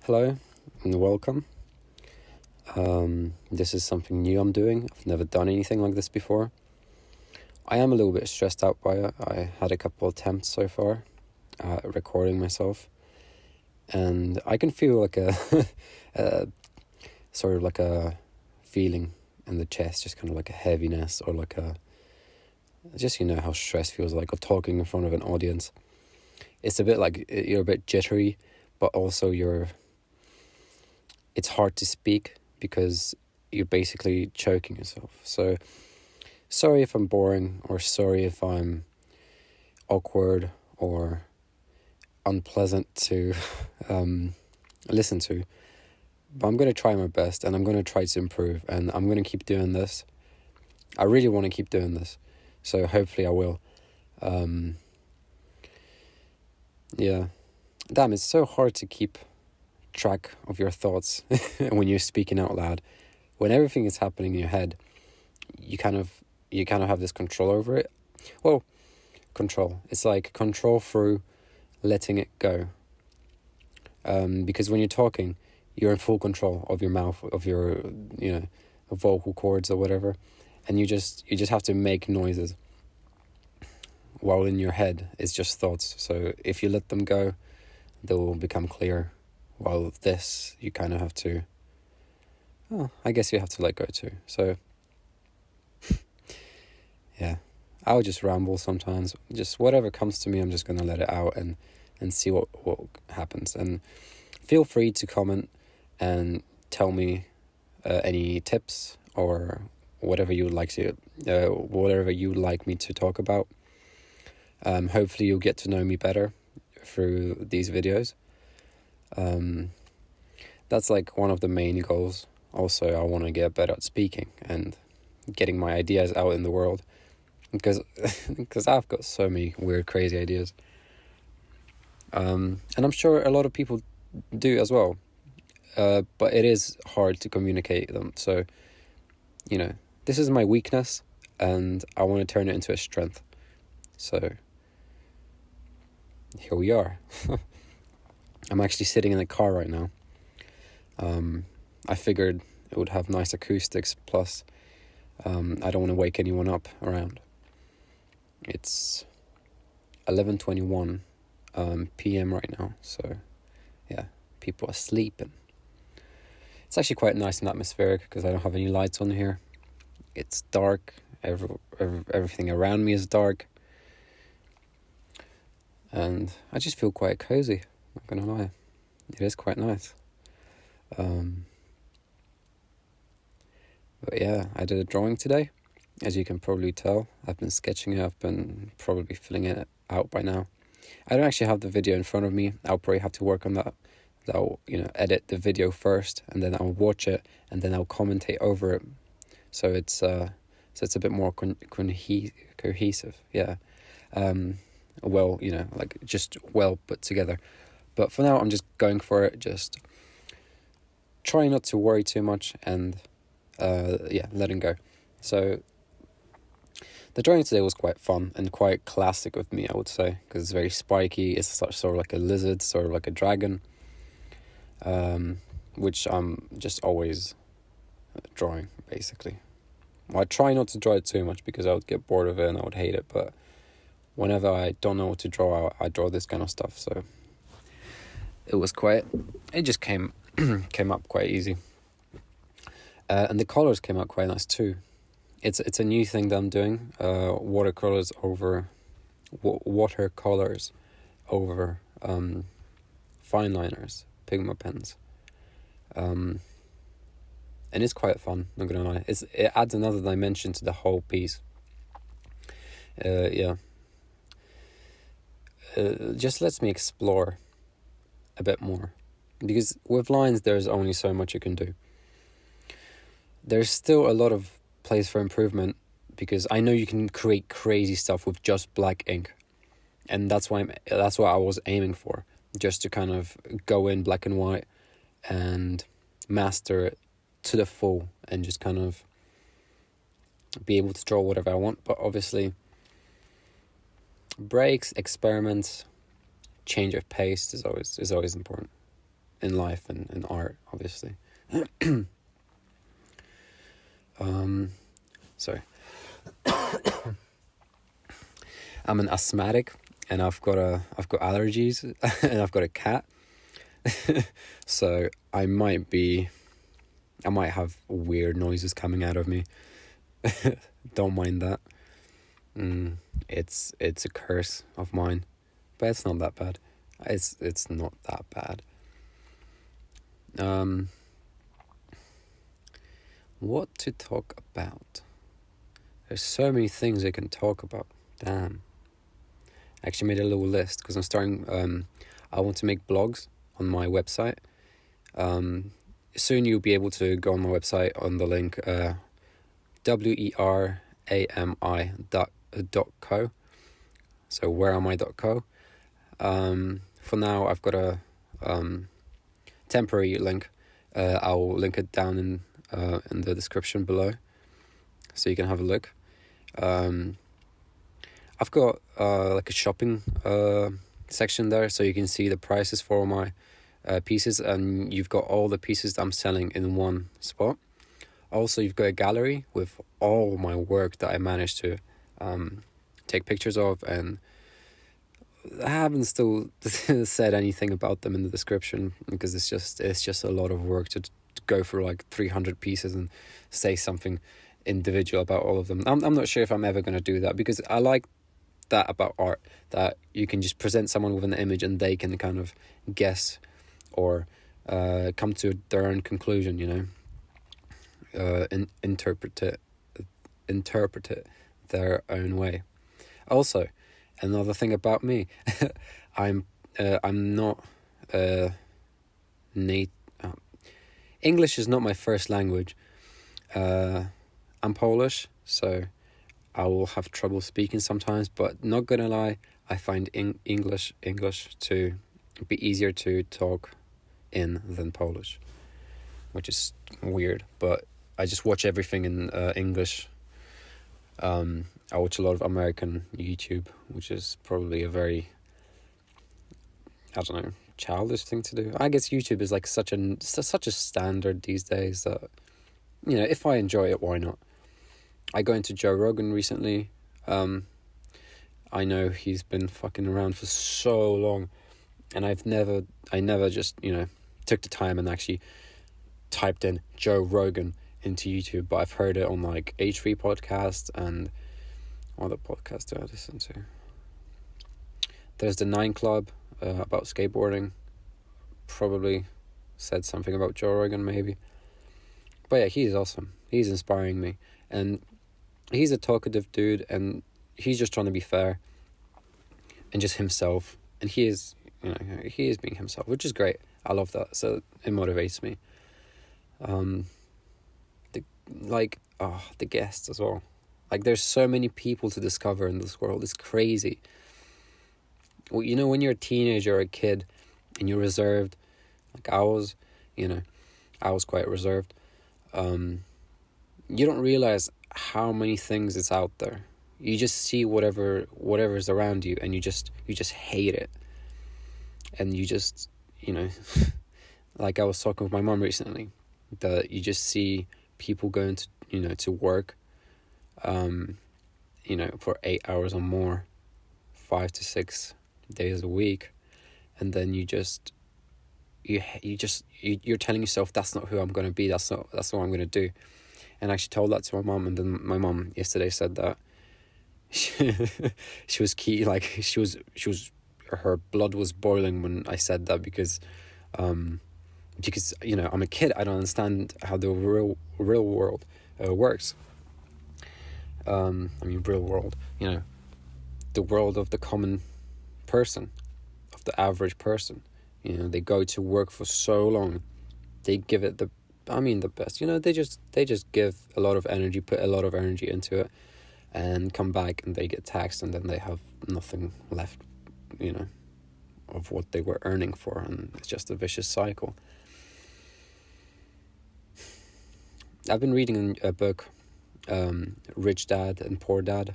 Hello and welcome. This is something new I'm doing. I've never done anything like this before. I am a little bit stressed out by it. I had a couple attempts so far at recording myself, and I can feel like a sort of like a feeling in the chest, just kind of like a heaviness, or like just how stress feels like, or talking in front of an audience. It's a bit like you're a bit jittery, but also it's hard to speak because you're basically choking yourself. So sorry if I'm boring, or sorry if I'm awkward or unpleasant to listen to. But I'm going to try my best, and I'm going to try to improve, and I'm going to keep doing this. I really want to keep doing this, so hopefully I will. Yeah. Damn, it's so hard to keep track of your thoughts when you're speaking out loud. When everything is happening in your head, you kind of have this control over it. Well, control. It's like control through letting it go. Because when you're talking, you're in full control of your mouth, of your vocal cords or whatever, and you just have to make noises. While in your head, it's just thoughts. So if you let them go, they will become clear. While this, you kind of have to, I guess you have to let go too. So, yeah, I'll just ramble sometimes. Just whatever comes to me, I'm just going to let it out and see what happens. And feel free to comment and tell me any tips or whatever you would like me to talk about. Hopefully you'll get to know me better through these videos. That's like one of the main goals. Also, I want to get better at speaking and getting my ideas out in the world, because I've got so many weird, crazy ideas. And I'm sure a lot of people do as well. But it is hard to communicate them. So, this is my weakness, and I want to turn it into a strength. So, here we are. I'm actually sitting in the car right now. I figured it would have nice acoustics, plus I don't want to wake anyone up around. It's 11:21 p.m. right now, so yeah, people are sleeping. It's actually quite nice and atmospheric because I don't have any lights on here. It's dark, everything around me is dark, and I just feel quite cozy, not gonna lie. It is quite nice. But yeah, I did a drawing today. As you can probably tell, I've been sketching it. I've been probably filling it out by now. I don't actually have the video in front of me. I'll probably have to work on that. I'll edit the video first, and then I'll watch it, and then I'll commentate over it. So it's a bit more cohesive. Yeah. Just well put together. But for now, I'm just going for it. Just trying not to worry too much, and letting go. So the drawing today was quite fun and quite classic with me, I would say, because it's very spiky. It's sort of like a lizard, sort of like a dragon, which I'm just always drawing, basically. Well, I try not to draw it too much because I would get bored of it and I would hate it, but whenever I don't know what to draw, I draw this kind of stuff. So it just came up quite easy. And the colors came out quite nice too. It's a new thing that I'm doing. Watercolors over fine liners, Pigma pens. And it's quite fun, not gonna lie. It adds another dimension to the whole piece. Just lets me explore a bit more, because with lines there's only so much you can do. There's still a lot of place for improvement, because I know you can create crazy stuff with just black ink, and that's what I was aiming for, just to kind of go in black and white and master it to the full, and just kind of be able to draw whatever I want. But obviously, breaks, experiments, change of pace is always important. in life and in art, obviously. Sorry. I'm an asthmatic, and I've got allergies, and I've got a cat. So I might have weird noises coming out of me. Don't mind that. It's a curse of mine, but it's not that bad. It's not that bad. What to talk about? There's so many things I can talk about. Damn. I actually made a little list because I'm starting. I want to make blogs on my website. Soon you'll be able to go on my website on the link werami.co. So whereami.co. For now, I've got a temporary link. I'll link it down in the description below, so you can have a look. I've got like a shopping section there, so you can see the prices for my pieces, and you've got all the pieces that I'm selling in one spot. Also, you've got a gallery with all my work that I managed to take pictures of, and I haven't still said anything about them in the description because it's just a lot of work to go through like 300 pieces and say something individual about all of them. I'm not sure if I'm ever going to do that, because I like that about art, that you can just present someone with an image and they can kind of guess or come to their own conclusion, interpret it their own way. Also, another thing about me, I'm not English is not my first language. I'm Polish, so I will have trouble speaking sometimes, but not gonna lie, I find English to be easier to talk in than Polish, which is weird, but I just watch everything in English. I watch a lot of American YouTube, which is probably a very, I don't know, childish thing to do. I guess YouTube is like such a standard these days that, if I enjoy it, why not? I got into Joe Rogan recently. I know he's been fucking around for so long, and I never just, took the time and actually typed in Joe Rogan into YouTube, but I've heard it on like H3 podcast and what other podcast do I listen to? There's the 9 Club about skateboarding. Probably said something about Joe Rogan maybe. But yeah, he's awesome. He's inspiring me, and he's a talkative dude, and he's just trying to be fair and just himself, and he is being himself, which is great. I love that, so it motivates me. The guests as well. Like, there's so many people to discover in this world. It's crazy. Well, when you're a teenager or a kid and you're reserved, like I was quite reserved. You don't realize how many things is out there. You just see whatever's around you, and you just hate it. And you just, like I was talking with my mom recently, that you just see people going to, to work, for 8 hours or more, 5 to 6 days a week, and then you're telling yourself, that's not who I'm going to be, that's not what I'm going to do. And I actually told that to my mom, and then my mom yesterday said that she was her blood was boiling when I said that, because I'm a kid. I don't understand how the real world works. Real world, the world of the common person, of the average person. They go to work for so long, they give it the best. They just give a lot of energy, put a lot of energy into it, and come back and they get taxed, and then they have nothing left, of what they were earning for, and it's just a vicious cycle. I've been reading a book, Rich Dad and Poor Dad,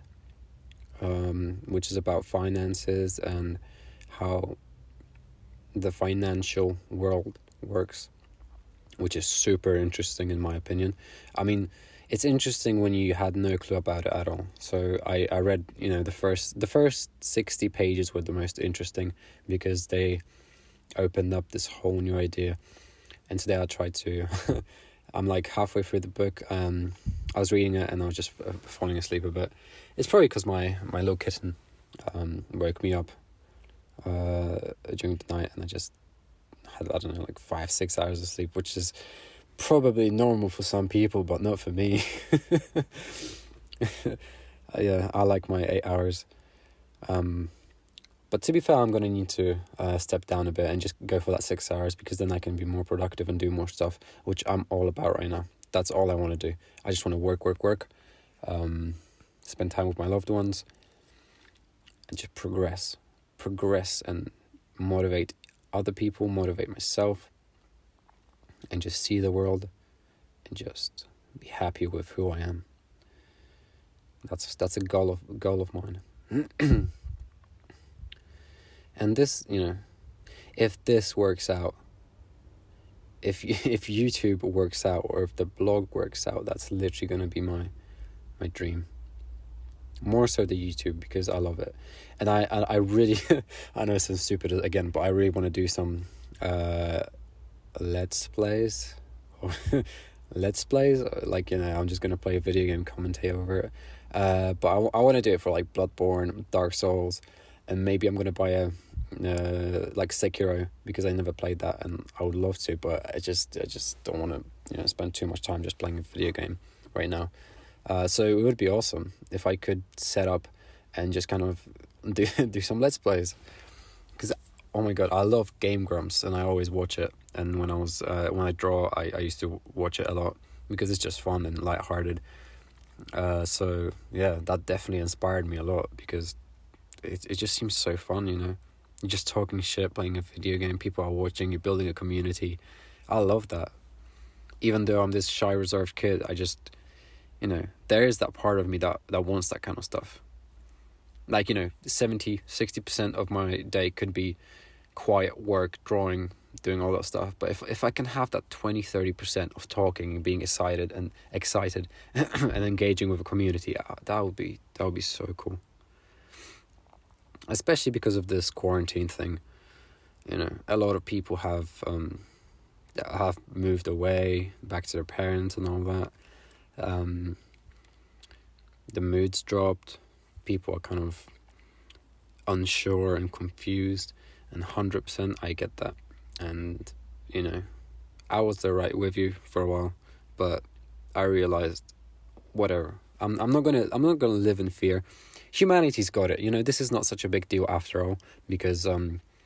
which is about finances and how the financial world works, which is super interesting in my opinion. I mean, it's interesting when you had no clue about it at all. So I read, the first 60 pages were the most interesting because they opened up this whole new idea. And today I tried to, I'm like halfway through the book. I was reading it and I was just falling asleep a bit. It's probably because my little kitten woke me up during the night, and I just had, I don't know, like 5-6 hours of sleep, which is probably normal for some people, but not for me. Yeah, I like my 8 hours. But to be fair, I'm going to need to step down a bit and just go for that 6 hours, because then I can be more productive and do more stuff, which I'm all about right now. That's all I want to do. I just want to work, spend time with my loved ones, and just progress and motivate other people, motivate myself, and just see the world and just be happy with who I am. That's a goal of mine. And this, if this works out, if YouTube works out, or if the blog works out, that's literally going to be my dream. More so the YouTube, because I love it. And I really, I know it sounds stupid again, but I really want to do some let's plays. Let's plays, like, I'm just going to play a video game, commentate over it. But I want to do it for like Bloodborne, Dark Souls, and maybe I'm going to buy a like Sekiro, because I never played that and I would love to, but I just don't want to spend too much time just playing a video game right now. So it would be awesome if I could set up and just kind of do some let's plays, because oh my god, I love Game Grumps and I always watch it. And when I draw, I used to watch it a lot because it's just fun and lighthearted. So yeah, that definitely inspired me a lot, because it just seems so fun, You're just talking shit, playing a video game, people are watching, you're building a community. I love that. Even though I'm this shy, reserved kid, I just, there is that part of me that wants that kind of stuff. Like, 70-60% of my day could be quiet work, drawing, doing all that stuff. But if I can have that 20-30% of talking, being excited and engaging with a community, that would be so cool. Especially because of this quarantine thing. A lot of people have moved away, back to their parents and all that. The mood's dropped. People are kind of unsure and confused, and 100% I get that. And I was there right with you for a while, but I realized, whatever. I'm not gonna live in fear. Humanity's got it. This is not such a big deal after all, because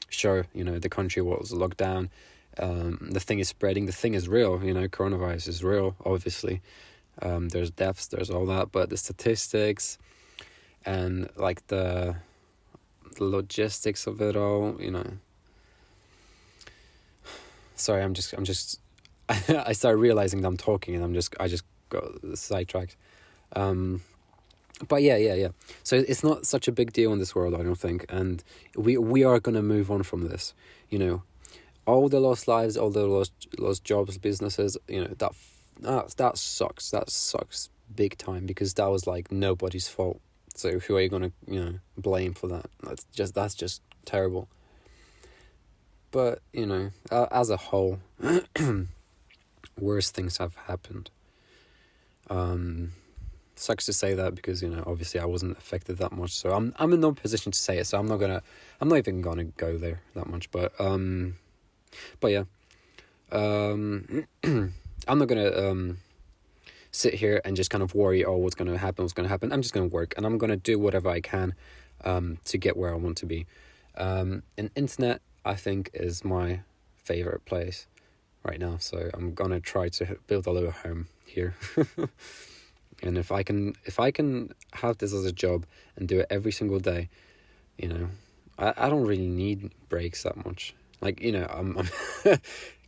sure, the country was locked down. The thing is spreading. The thing is real. Coronavirus is real. Obviously, there's deaths. There's all that, but the statistics and like the logistics of it all. Sorry, I'm just. I started realizing that I'm talking, and I just got sidetracked. But yeah. So it's not such a big deal in this world, I don't think, and we are gonna move on from this. All the lost lives, all the lost jobs, businesses. That sucks. That sucks big time, because that was like nobody's fault. So who are you gonna blame for that? That's just terrible. But as a whole, worse things have happened. Sucks to say that, because obviously I wasn't affected that much, so I'm in no position to say it. So I'm not even gonna go there that much. But yeah, I'm not gonna sit here and just kind of worry, what's gonna happen. I'm just gonna work, and I'm gonna do whatever I can to get where I want to be. And internet, I think, is my favorite place right now. So I'm gonna try to build a little home here. And if I can have this as a job and do it every single day, I don't really need breaks that much. Like, I'm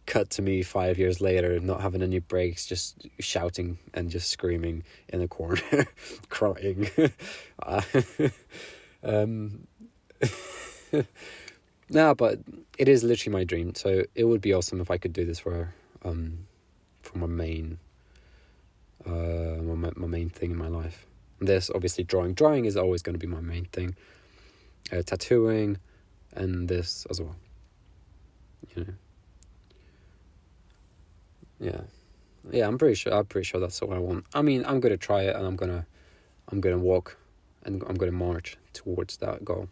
cut to me 5 years later, not having any breaks, just shouting and just screaming in a corner, crying. No, but it is literally my dream. So it would be awesome if I could do this for my main my main thing in my life. This obviously drawing is always going to be my main thing. Tattooing, and this as well. You know. Yeah. I'm pretty sure that's what I want. I mean, I'm gonna try it, and I'm gonna walk, and I'm gonna march towards that goal,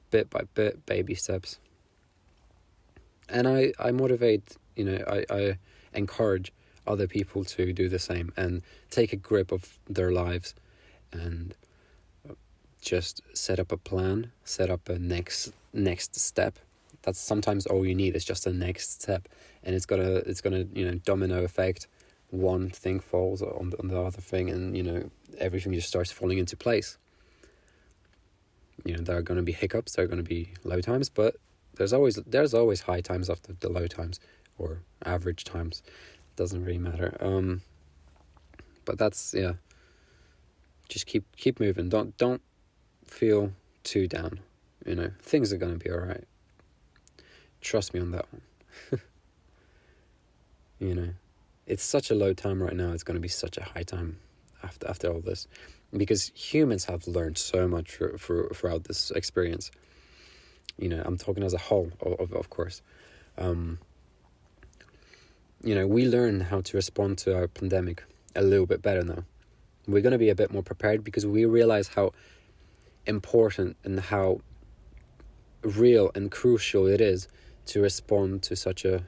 bit by bit, baby steps. And I motivate, I encourage other people to do the same and take a grip of their lives, and just set up a plan, set up a next step. That's sometimes all you need is just a next step, and it's gonna domino effect. One thing falls on the other thing, and everything just starts falling into place. There are going to be hiccups, there are going to be low times, but there's always high times after the low times, or average times. Doesn't really matter. But that's, just keep moving. Don't feel too down. Things are going to be all right. Trust me on that one. It's such a low time right now. It's going to be such a high time after all this, because humans have learned so much throughout this experience. I'm talking as a whole, of course. We learn how to respond to our pandemic a little bit better now. We're going to be a bit more prepared, because we realize how important and how real and crucial it is to respond to such a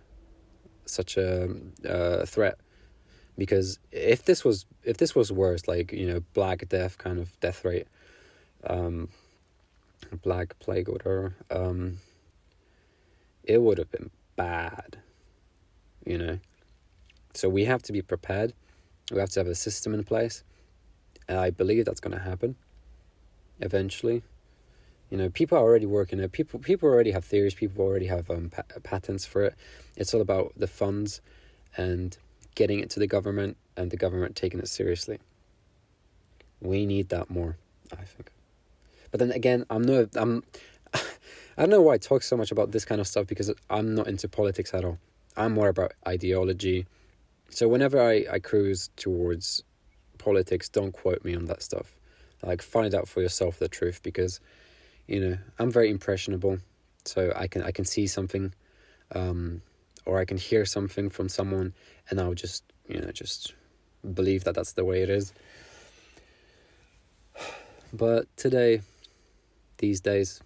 threat. Because if this was worse, like Black Death kind of death rate, Black Plague or whatever, it would have been bad. So we have to be prepared. We have to have a system in place, and I believe that's going to happen eventually. People are already working it. People already have theories. People already have patents for it. It's all about the funds and getting it to the government, and the government taking it seriously. We need that more, I think. But then again, I don't know why I talk so much about this kind of stuff, because I'm not into politics at all. I'm more about ideology. So whenever I cruise towards politics, don't quote me on that stuff. Like, find out for yourself the truth, because I'm very impressionable. So I can see something, or I can hear something from someone, and I'll just believe that that's the way it is. But these days,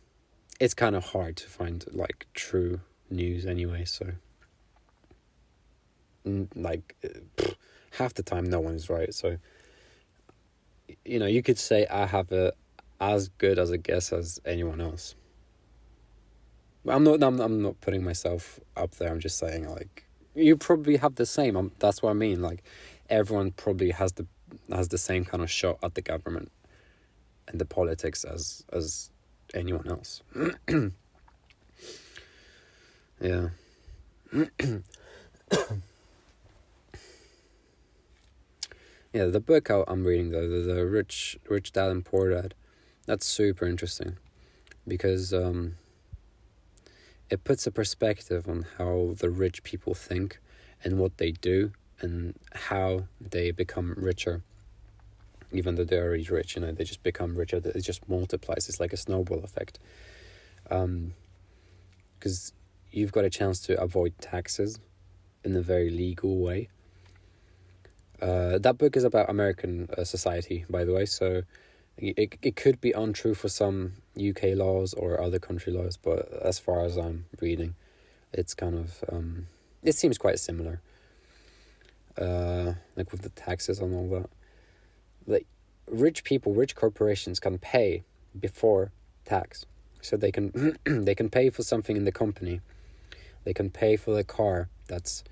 it's kind of hard to find like true news anyway. So half the time no one is right. So you could say I have as good as a guess as anyone else. I'm not putting myself up there. I'm just saying, like, you probably have the same. That's what I mean. Like, everyone probably has the same kind of shot at the government and the politics as anyone else. Yeah. Yeah, the book I'm reading, though, the Rich Dad and Poor Dad, that's super interesting, because it puts a perspective on how the rich people think and what they do and how they become richer. Even though they're already rich, they just become richer. It just multiplies. It's like a snowball effect. Because you've got a chance to avoid taxes in a very legal way. That book is about American society, by the way, so it could be untrue for some UK laws or other country laws, but as far as I'm reading, it's kind of it seems quite similar, like with the taxes and all that. Like, rich corporations can pay before tax, so they can they can pay for something in the company, they can pay for the car that's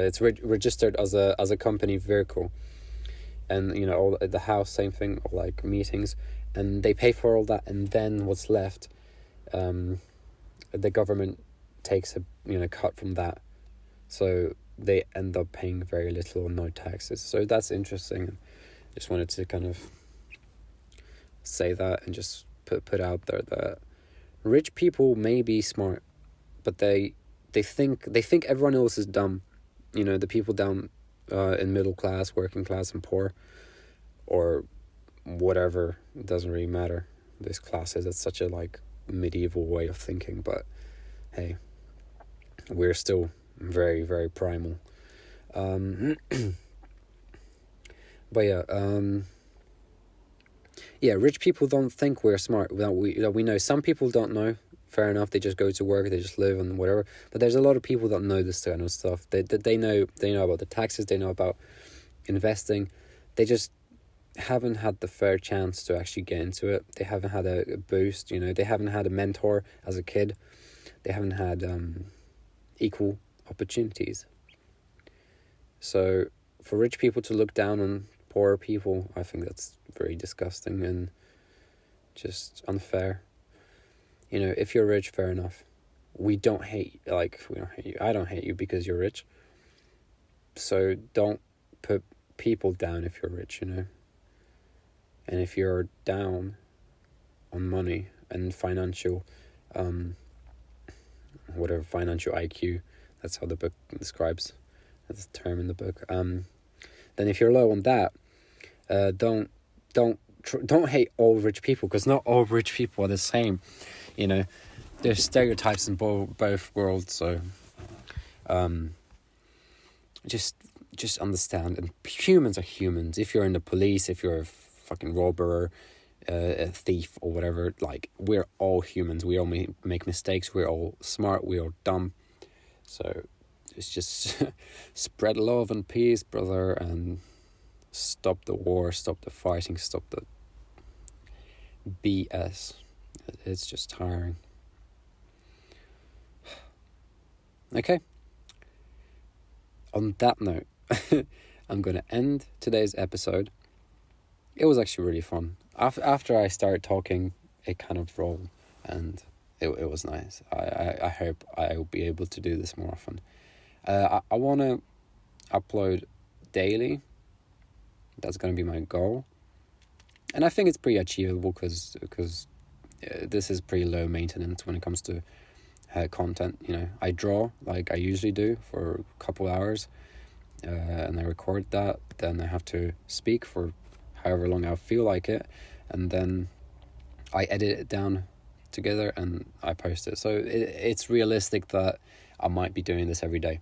it's registered as a company vehicle, and all the house, same thing, or like meetings, and they pay for all that, and then what's left, the government takes a cut from that, so they end up paying very little or no taxes. So that's interesting. Just wanted to kind of say that and just put out there that rich people may be smart, but they think everyone else is dumb. You know, the people down in middle class, working class, and poor, or whatever, it doesn't really matter. This classes, it's such a like medieval way of thinking, but hey, we're still very, very primal. But yeah, rich people don't think we're smart. We know some people don't know. Fair enough. They just go to work. They just live and whatever. But there's a lot of people that know this kind of stuff. They know about the taxes. They know about investing. They just haven't had the fair chance to actually get into it. They haven't had a boost. You know, they haven't had a mentor as a kid. They haven't had equal opportunities. So for rich people to look down on poor people, I think that's very disgusting and just unfair. You know, if you're rich, fair enough. We don't hate you. I don't hate you because you're rich. So don't put people down if you're rich, you know. And if you're down on money and financial, financial IQ, that's how the book describes, that's the term in the book. Then if you're low on that, don't hate all rich people, because not all rich people are the same. You know, there's stereotypes in both worlds. So, just understand. And humans are humans. If you're in the police, if you're a fucking robber, a thief or whatever, like, we're all humans. We all make mistakes. We're all smart. We're all dumb. So it's just spread love and peace, brother, and stop the war, stop the fighting, stop the BS. It's just tiring. Okay. On that note, I'm going to end today's episode. It was actually really fun. After I started talking, it kind of rolled, and it was nice. I hope I'll be able to do this more often. I want to upload daily. That's going to be my goal. And I think it's pretty achievable because this is pretty low maintenance when it comes to content. You know, I draw like I usually do for a couple hours, and I record that. Then I have to speak for however long I feel like it, and then I edit it down together and I post it. So it's realistic that I might be doing this every day,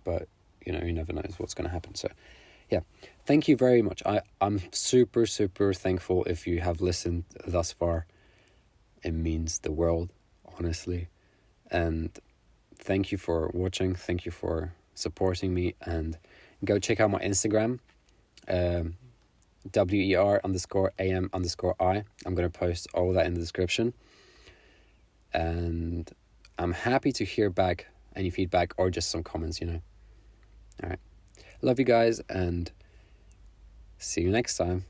but you know, you never know what's going to happen. So yeah, thank you very much. I'm super, super thankful if you have listened thus far. It means the world, honestly. And thank you for watching. Thank you for supporting me. And go check out my Instagram, WER_AM_I. I'm going to post all that in the description. And I'm happy to hear back any feedback or just some comments, you know. All right. Love you guys, and see you next time.